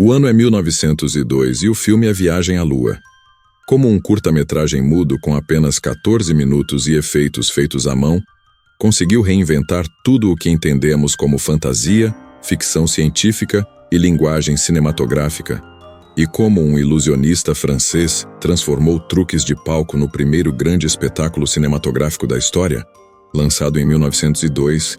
O ano é 1902 e o filme é Viagem à Lua. Como um curta-metragem mudo com apenas 14 minutos e efeitos feitos à mão, conseguiu reinventar tudo o que entendemos como fantasia, ficção científica e linguagem cinematográfica, e como um ilusionista francês transformou truques de palco no primeiro grande espetáculo cinematográfico da história, lançado em 1902,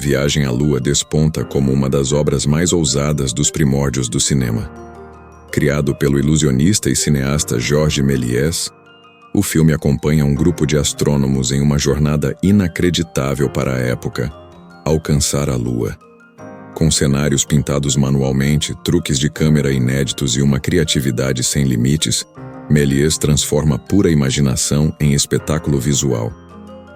Viagem à Lua desponta como uma das obras mais ousadas dos primórdios do cinema. Criado pelo ilusionista e cineasta Georges Méliès, o filme acompanha um grupo de astrônomos em uma jornada inacreditável para a época, alcançar a Lua. Com cenários pintados manualmente, truques de câmera inéditos e uma criatividade sem limites, Méliès transforma pura imaginação em espetáculo visual.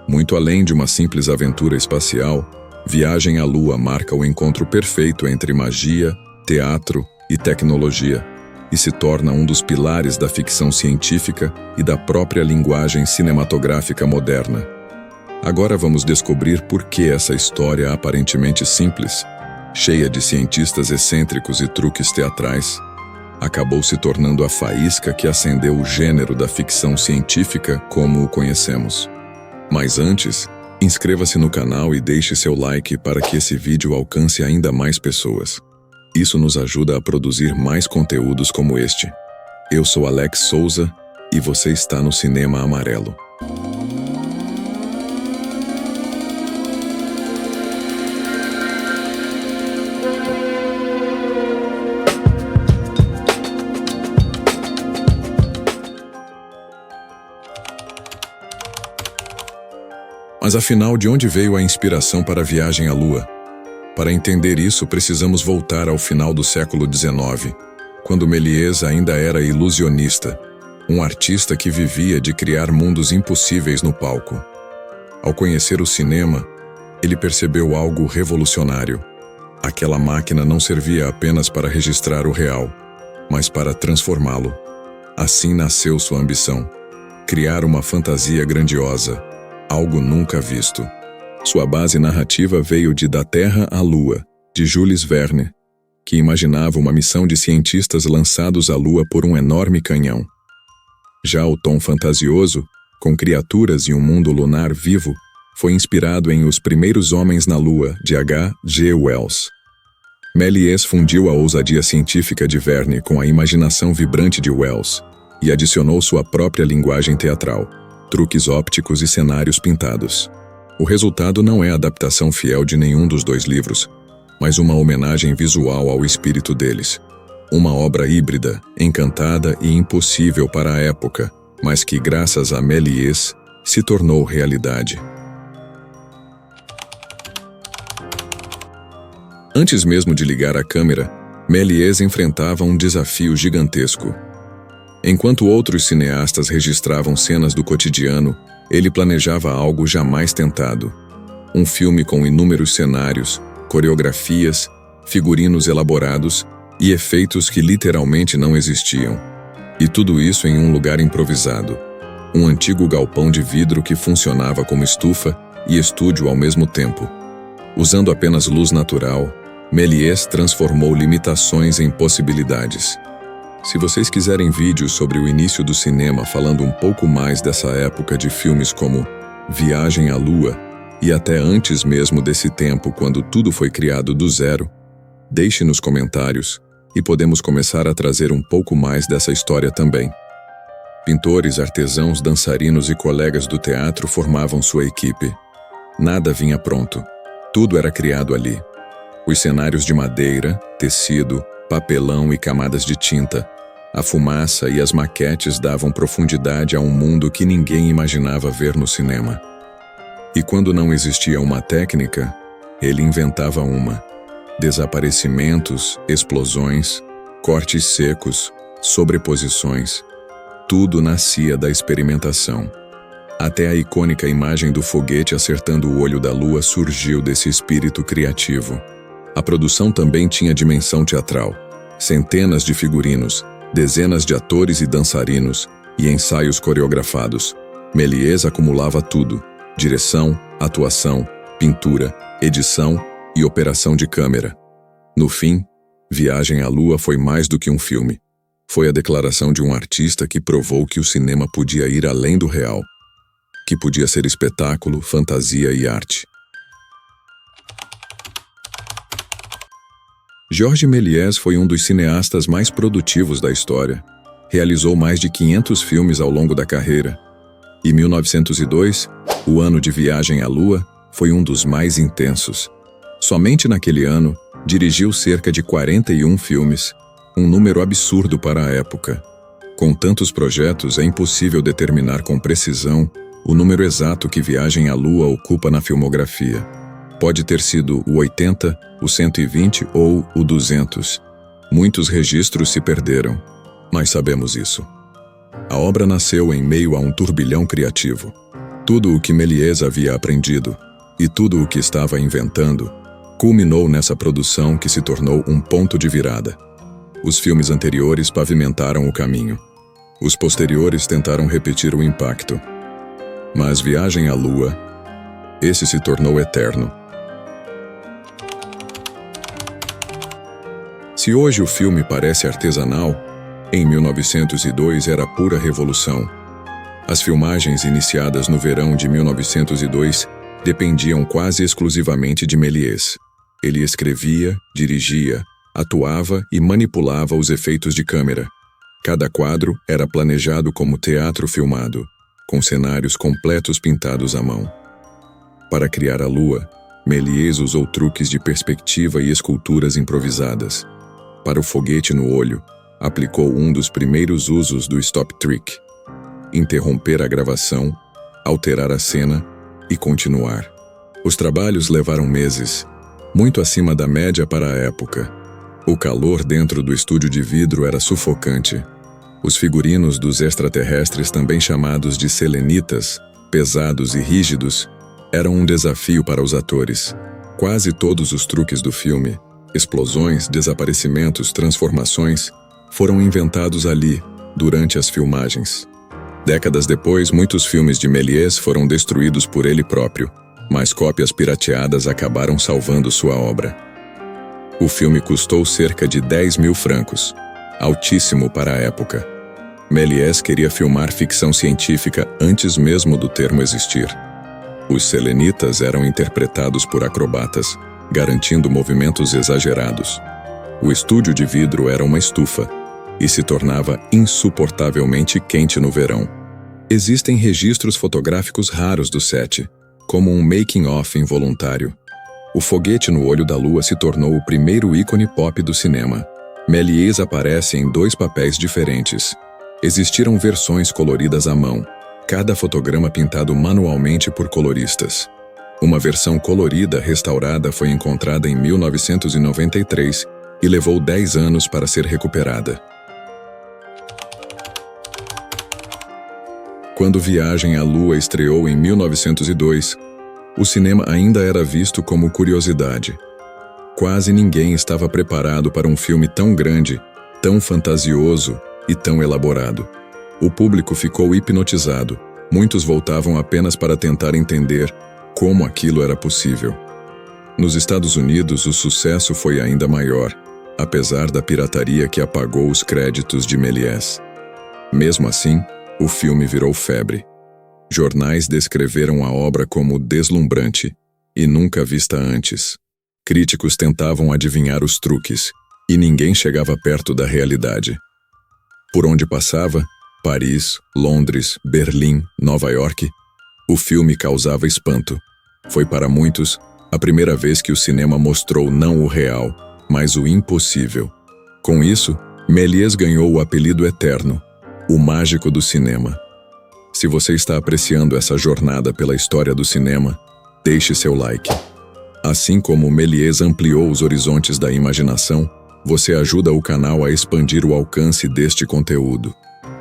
Muito além de uma simples aventura espacial, Viagem à Lua marca o encontro perfeito entre magia, teatro e tecnologia, e se torna um dos pilares da ficção científica e da própria linguagem cinematográfica moderna. Agora vamos descobrir por que essa história aparentemente simples, cheia de cientistas excêntricos e truques teatrais, acabou se tornando a faísca que acendeu o gênero da ficção científica como o conhecemos. Mas antes, inscreva-se no canal e deixe seu like para que esse vídeo alcance ainda mais pessoas. Isso nos ajuda a produzir mais conteúdos como este. Eu sou Alex Souza e você está no Cinema Amarelo. Mas afinal, de onde veio a inspiração para a Viagem à Lua? Para entender isso, precisamos voltar ao final do século XIX, quando Méliès ainda era ilusionista, um artista que vivia de criar mundos impossíveis no palco. Ao conhecer o cinema, ele percebeu algo revolucionário. Aquela máquina não servia apenas para registrar o real, mas para transformá-lo. Assim nasceu sua ambição: criar uma fantasia grandiosa, algo nunca visto. Sua base narrativa veio de Da Terra à Lua, de Jules Verne, que imaginava uma missão de cientistas lançados à Lua por um enorme canhão. Já o tom fantasioso, com criaturas e um mundo lunar vivo, foi inspirado em Os Primeiros Homens na Lua, de H. G. Wells. Méliès fundiu a ousadia científica de Verne com a imaginação vibrante de Wells e adicionou sua própria linguagem teatral, truques ópticos e cenários pintados. O resultado não é a adaptação fiel de nenhum dos dois livros, mas uma homenagem visual ao espírito deles. Uma obra híbrida, encantada e impossível para a época, mas que, graças a Méliès, se tornou realidade. Antes mesmo de ligar a câmera, Méliès enfrentava um desafio gigantesco. Enquanto outros cineastas registravam cenas do cotidiano, ele planejava algo jamais tentado. Um filme com inúmeros cenários, coreografias, figurinos elaborados e efeitos que literalmente não existiam. E tudo isso em um lugar improvisado. Um antigo galpão de vidro que funcionava como estufa e estúdio ao mesmo tempo. Usando apenas luz natural, Méliès transformou limitações em possibilidades. Se vocês quiserem vídeos sobre o início do cinema falando um pouco mais dessa época de filmes como Viagem à Lua e até antes mesmo desse tempo quando tudo foi criado do zero, deixe nos comentários e podemos começar a trazer um pouco mais dessa história também. Pintores, artesãos, dançarinos e colegas do teatro formavam sua equipe. Nada vinha pronto. Tudo era criado ali. Os cenários de madeira, tecido, papelão e camadas de tinta, a fumaça e as maquetes davam profundidade a um mundo que ninguém imaginava ver no cinema. E quando não existia uma técnica, ele inventava uma. Desaparecimentos, explosões, cortes secos, sobreposições. Tudo nascia da experimentação. Até a icônica imagem do foguete acertando o olho da lua surgiu desse espírito criativo. A produção também tinha dimensão teatral. Centenas de figurinos, dezenas de atores e dançarinos, e ensaios coreografados. Méliès acumulava tudo: direção, atuação, pintura, edição e operação de câmera. No fim, Viagem à Lua foi mais do que um filme. Foi a declaração de um artista que provou que o cinema podia ir além do real, que podia ser espetáculo, fantasia e arte. Georges Méliès foi um dos cineastas mais produtivos da história. Realizou mais de 500 filmes ao longo da carreira. E 1902, o ano de Viagem à Lua, foi um dos mais intensos. Somente naquele ano, dirigiu cerca de 41 filmes, um número absurdo para a época. Com tantos projetos, é impossível determinar com precisão o número exato que Viagem à Lua ocupa na filmografia. Pode ter sido o 80, o 120 ou o 200. Muitos registros se perderam, mas sabemos isso. A obra nasceu em meio a um turbilhão criativo. Tudo o que Méliès havia aprendido e tudo o que estava inventando culminou nessa produção que se tornou um ponto de virada. Os filmes anteriores pavimentaram o caminho. Os posteriores tentaram repetir o impacto. Mas Viagem à Lua, esse se tornou eterno. Se hoje o filme parece artesanal, em 1902 era pura revolução. As filmagens iniciadas no verão de 1902 dependiam quase exclusivamente de Méliès. Ele escrevia, dirigia, atuava e manipulava os efeitos de câmera. Cada quadro era planejado como teatro filmado, com cenários completos pintados à mão. Para criar a Lua, Méliès usou truques de perspectiva e esculturas improvisadas. Para o foguete no olho, aplicou um dos primeiros usos do stop trick: interromper a gravação, alterar a cena e continuar. Os trabalhos levaram meses, muito acima da média para a época. O calor dentro do estúdio de vidro era sufocante. Os figurinos dos extraterrestres, também chamados de selenitas, pesados e rígidos, eram um desafio para os atores. Quase todos os truques do filme, explosões, desaparecimentos, transformações, foram inventados ali, durante as filmagens. Décadas depois, muitos filmes de Méliès foram destruídos por ele próprio, mas cópias pirateadas acabaram salvando sua obra. O filme custou cerca de 10 mil francos, altíssimo para a época. Méliès queria filmar ficção científica antes mesmo do termo existir. Os selenitas eram interpretados por acrobatas, garantindo movimentos exagerados. O estúdio de vidro era uma estufa e se tornava insuportavelmente quente no verão. Existem registros fotográficos raros do set, como um making-of involuntário. O foguete no olho da Lua se tornou o primeiro ícone pop do cinema. Méliès aparece em 2 papéis diferentes. Existiram versões coloridas à mão, cada fotograma pintado manualmente por coloristas. Uma versão colorida restaurada foi encontrada em 1993 e levou 10 anos para ser recuperada. Quando Viagem à Lua estreou em 1902, o cinema ainda era visto como curiosidade. Quase ninguém estava preparado para um filme tão grande, tão fantasioso e tão elaborado. O público ficou hipnotizado. Muitos voltavam apenas para tentar entender como aquilo era possível. Nos Estados Unidos, o sucesso foi ainda maior, apesar da pirataria que apagou os créditos de Méliès. Mesmo assim, o filme virou febre. Jornais descreveram a obra como deslumbrante e nunca vista antes. Críticos tentavam adivinhar os truques, e ninguém chegava perto da realidade. Por onde passava, Paris, Londres, Berlim, Nova York, o filme causava espanto. Foi para muitos a primeira vez que o cinema mostrou não o real, mas o impossível. Com isso, Méliès ganhou o apelido eterno, o mágico do cinema. Se você está apreciando essa jornada pela história do cinema, deixe seu like. Assim como Méliès ampliou os horizontes da imaginação, você ajuda o canal a expandir o alcance deste conteúdo.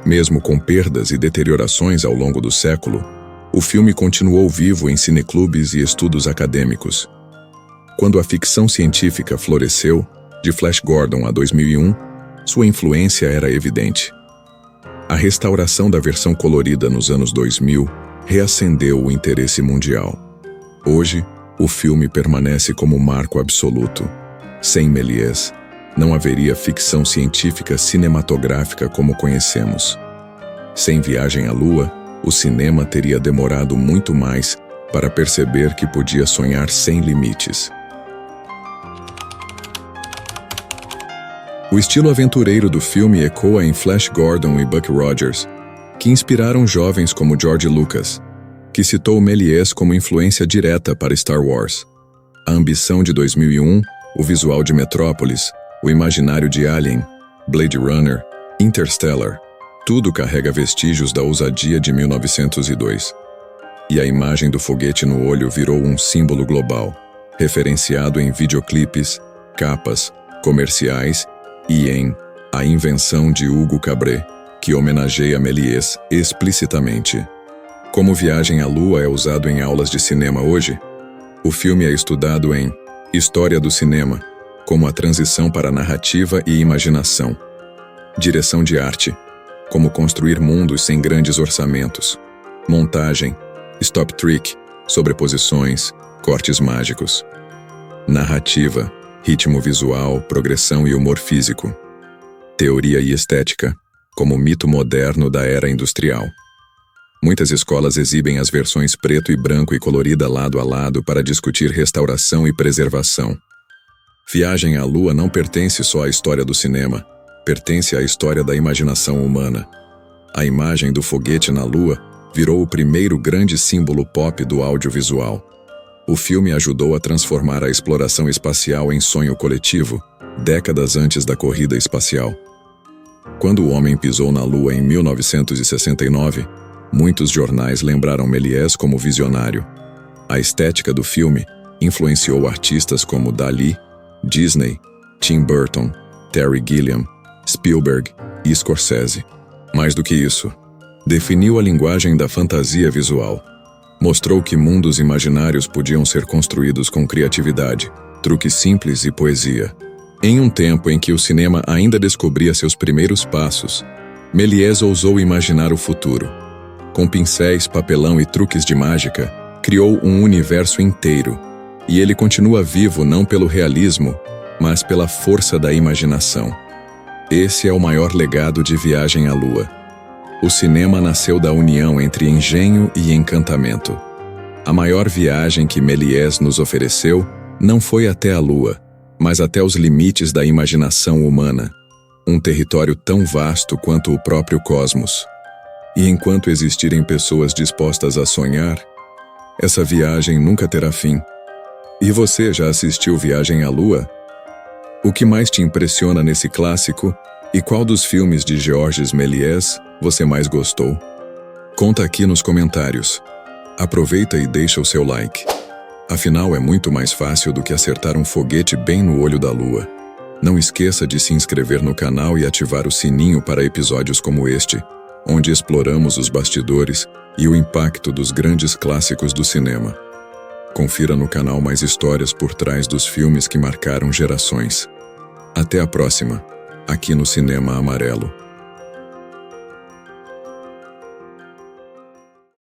Mesmo com perdas e deteriorações ao longo do século, o filme continuou vivo em cineclubes e estudos acadêmicos. Quando a ficção científica floresceu, de Flash Gordon a 2001, sua influência era evidente. A restauração da versão colorida nos anos 2000 reacendeu o interesse mundial. Hoje, o filme permanece como marco absoluto. Sem Méliès, não haveria ficção científica cinematográfica como conhecemos. Sem Viagem à Lua, o cinema teria demorado muito mais para perceber que podia sonhar sem limites. O estilo aventureiro do filme ecoa em Flash Gordon e Buck Rogers, que inspiraram jovens como George Lucas, que citou Méliès como influência direta para Star Wars. A ambição de 2001, o visual de Metrópolis, o imaginário de Alien, Blade Runner, Interstellar, tudo carrega vestígios da ousadia de 1902. E a imagem do foguete no olho virou um símbolo global, referenciado em videoclipes, capas, comerciais e em A Invenção de Hugo Cabret, que homenageia Méliès explicitamente. Como Viagem à Lua é usado em aulas de cinema hoje, o filme é estudado em História do Cinema, como a transição para narrativa e imaginação. Direção de arte, como construir mundos sem grandes orçamentos. Montagem, stop trick, sobreposições, cortes mágicos. Narrativa, ritmo visual, progressão e humor físico. Teoria e estética, como mito moderno da era industrial. Muitas escolas exibem as versões preto e branco e colorida lado a lado para discutir restauração e preservação. Viagem à Lua não pertence só à história do cinema, pertence à história da imaginação humana. A imagem do foguete na Lua virou o primeiro grande símbolo pop do audiovisual. O filme ajudou a transformar a exploração espacial em sonho coletivo, décadas antes da corrida espacial. Quando o homem pisou na Lua em 1969, muitos jornais lembraram Méliès como visionário. A estética do filme influenciou artistas como Dalí, Disney, Tim Burton, Terry Gilliam, Spielberg e Scorsese. Mais do que isso, definiu a linguagem da fantasia visual. Mostrou que mundos imaginários podiam ser construídos com criatividade, truques simples e poesia. Em um tempo em que o cinema ainda descobria seus primeiros passos, Méliès ousou imaginar o futuro. Com pincéis, papelão e truques de mágica, criou um universo inteiro. E ele continua vivo não pelo realismo, mas pela força da imaginação. Esse é o maior legado de Viagem à Lua. O cinema nasceu da união entre engenho e encantamento. A maior viagem que Méliès nos ofereceu não foi até a Lua, mas até os limites da imaginação humana, um território tão vasto quanto o próprio cosmos. E enquanto existirem pessoas dispostas a sonhar, essa viagem nunca terá fim. E você já assistiu Viagem à Lua? O que mais te impressiona nesse clássico e qual dos filmes de Georges Méliès você mais gostou? Conta aqui nos comentários. Aproveita e deixa o seu like. Afinal, é muito mais fácil do que acertar um foguete bem no olho da Lua. Não esqueça de se inscrever no canal e ativar o sininho para episódios como este, onde exploramos os bastidores e o impacto dos grandes clássicos do cinema. Confira no canal mais histórias por trás dos filmes que marcaram gerações. Até a próxima, aqui no Cinema Amarelo.